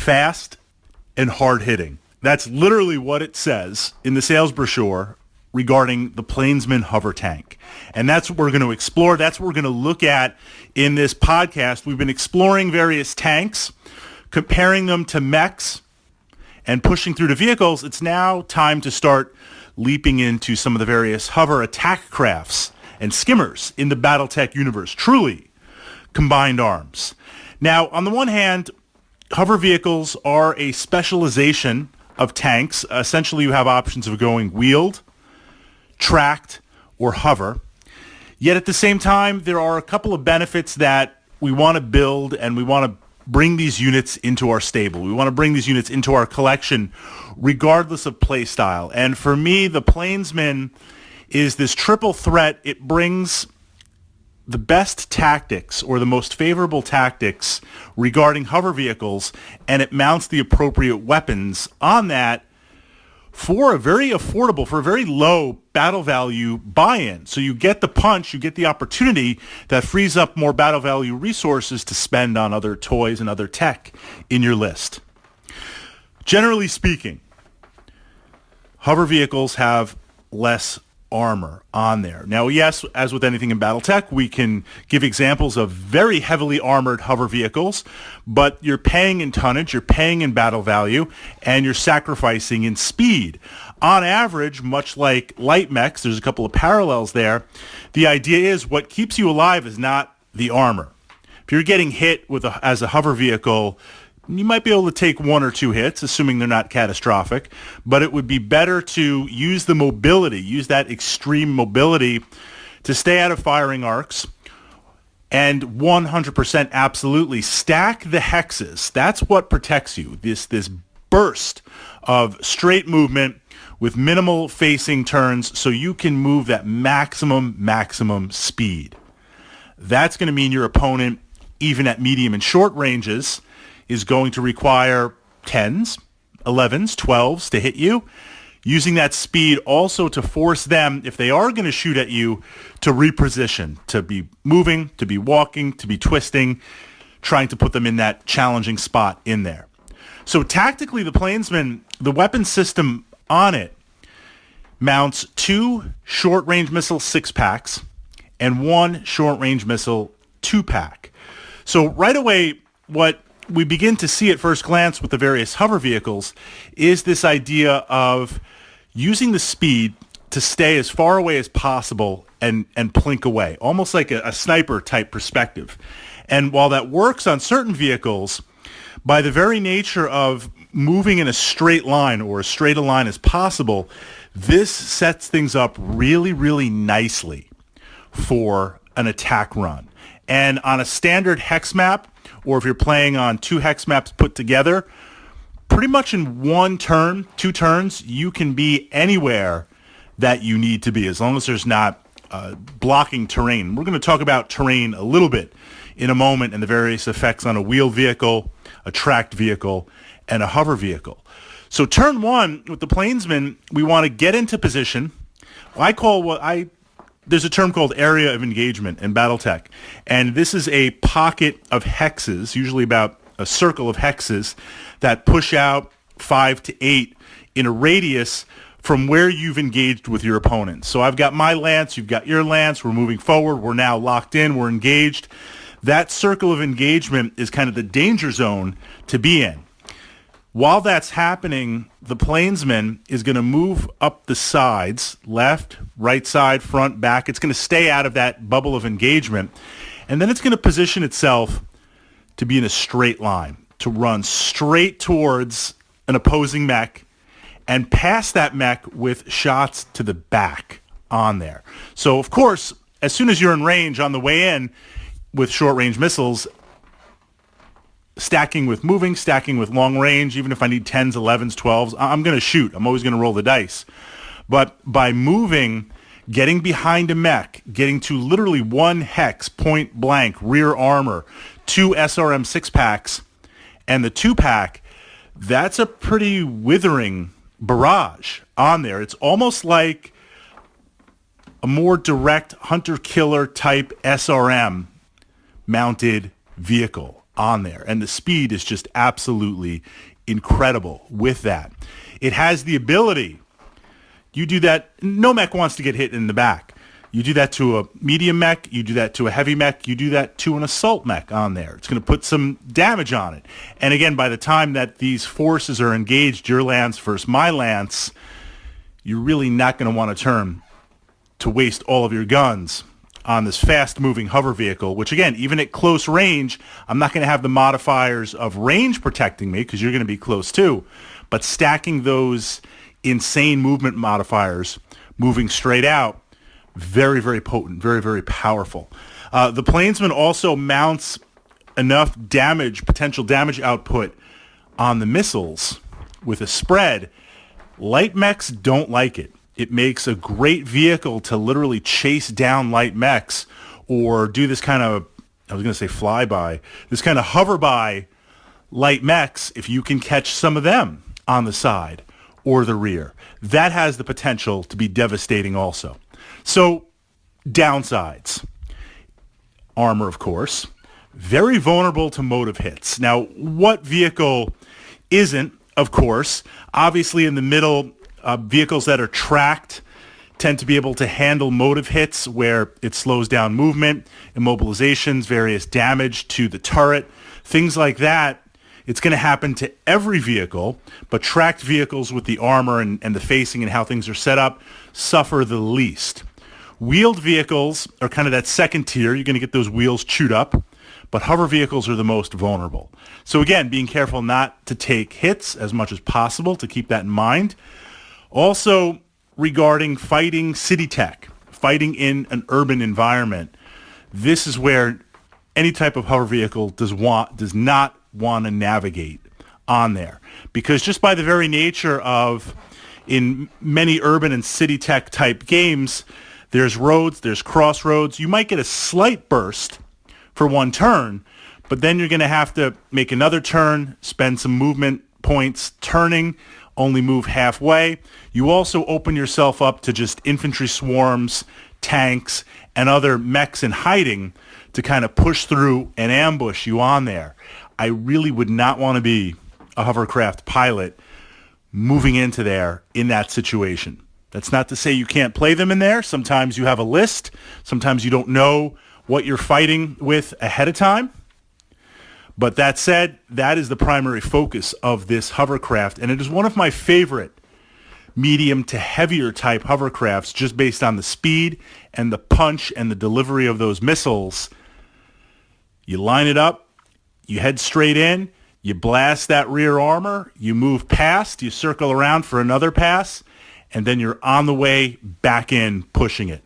fast, and hard-hitting. That's literally what it says in the sales brochure regarding the Plainsman hover tank. And that's what we're going to explore. That's what we're going to look at in this podcast. We've been exploring various tanks, comparing them to mechs, and pushing through the vehicles. It's now time to start leaping into some of the various hover attack crafts and skimmers in the Battletech universe. Truly combined arms. Now, on the one hand, hover vehicles are a specialization of tanks. Essentially, you have options of going wheeled, tracked, or hover. Yet at the same time, there are a couple of benefits that we want to build, and we want to bring these units into our stable. We want to bring these units into our collection regardless of play style. And for me, the Plainsman is this triple threat. It brings the best tactics, or the most favorable tactics, regarding hover vehicles, and it mounts the appropriate weapons on that for a very affordable, for a very low battle value buy-in. So you get the punch, you get the opportunity that frees up more battle value resources to spend on other toys and other tech in your list. Generally speaking, hover vehicles have less armor on there. Now, yes, as with anything in Battletech, we can give examples of very heavily armored hover vehicles, but you're paying in tonnage, you're paying in battle value, and you're sacrificing in speed. On average, much like light mechs, there's a couple of parallels there. The idea is what keeps you alive is not the armor. If you're getting hit as a hover vehicle, you might be able to take one or two hits, assuming they're not catastrophic, but it would be better to use the mobility, use that extreme mobility to stay out of firing arcs, and 100% absolutely stack the hexes. That's what protects you, this burst of straight movement with minimal facing turns so you can move that maximum speed. That's going to mean your opponent, even at medium and short ranges, is going to require 10s, 11s, 12s to hit you, using that speed also to force them, if they are going to shoot at you, to reposition, to be moving, to be walking, to be twisting, trying to put them in that challenging spot in there. So tactically, the Plainsman, the weapon system on it mounts 2 short-range missile 6-packs and 1 short-range missile 2-pack. So right away, what we begin to see at first glance with the various hover vehicles is this idea of using the speed to stay as far away as possible and plink away, almost like a sniper type perspective. And while that works on certain vehicles, by the very nature of moving in a straight line, or as straight a line as possible, this sets things up really, really nicely for an attack run. And on a standard hex map, or if you're playing on 2 hex maps put together, pretty much in 1 turn, 2 turns, you can be anywhere that you need to be, as long as there's not blocking terrain. We're going to talk about terrain a little bit in a moment and the various effects on a wheeled vehicle, a tracked vehicle, and a hover vehicle. So turn 1 with the Plainsman, we want to get into position. There's a term called area of engagement in Battletech, and this is a pocket of hexes, usually about a circle of hexes, that push out 5 to 8 in a radius from where you've engaged with your opponent. So I've got my lance, you've got your lance, we're moving forward, we're now locked in, we're engaged. That circle of engagement is kind of the danger zone to be in. While that's happening, the Plainsman is going to move up the sides, left, right side, front, back. It's going to stay out of that bubble of engagement. And then it's going to position itself to be in a straight line, to run straight towards an opposing mech and pass that mech with shots to the back on there. So, of course, as soon as you're in range on the way in with short-range missiles, stacking with moving, stacking with long range, even if I need 10s, 11s, 12s, I'm going to shoot. I'm always going to roll the dice. But by moving, getting behind a mech, getting to literally 1 hex, point blank, rear armor, 2 SRM 6-packs, and the 2-pack, that's a pretty withering barrage on there. It's almost like a more direct hunter-killer type SRM mounted vehicle on there. And the speed is just absolutely incredible with that. It has the ability, you do that, no mech wants to get hit in the back. You do that to a medium mech, you do that to a heavy mech, you do that to an assault mech on there. It's going to put some damage on it. And again, by the time that these forces are engaged, your lance versus my lance, you're really not going to want to turn to waste all of your guns on this fast-moving hover vehicle, which again, even at close range, I'm not going to have the modifiers of range protecting me because you're going to be close too, but stacking those insane movement modifiers, moving straight out, very, very potent, very, very powerful. The Plainsman also mounts enough damage, potential damage output on the missiles with a spread. Light mechs don't like it. It makes a great vehicle to literally chase down light mechs or do this kind of, I was going to say flyby, this kind of hover by light mechs if you can catch some of them on the side or the rear. That has the potential to be devastating also. So, downsides. Armor, of course. Very vulnerable to motive hits. Now, what vehicle isn't, of course? Obviously, in the middle, vehicles that are tracked tend to be able to handle motive hits where it slows down movement, immobilizations, various damage to the turret, things like that. It's going to happen to every vehicle, but tracked vehicles with the armor and the facing and how things are set up suffer the least. Wheeled vehicles are kind of that second tier. You're going to get those wheels chewed up, but hover vehicles are the most vulnerable. So again, being careful not to take hits as much as possible to keep that in mind. Also, regarding fighting city tech, fighting in an urban environment, this is where any type of hover vehicle does not want to navigate on there. Because just by the very nature of, in many urban and city tech type games, there's roads, there's crossroads. You might get a slight burst for one turn, but then you're going to have to make another turn, spend some movement points turning, only move halfway. You also open yourself up to just infantry swarms, tanks, and other mechs in hiding to kind of push through and ambush you on there. I really would not want to be a hovercraft pilot moving into there in that situation. That's not to say you can't play them in there. Sometimes you have a list. Sometimes you don't know what you're fighting with ahead of time. But that said, that is the primary focus of this hovercraft, and it is one of my favorite medium to heavier type hovercrafts just based on the speed and the punch and the delivery of those missiles. You line it up, you head straight in, you blast that rear armor, you move past, you circle around for another pass, and then you're on the way back in pushing it.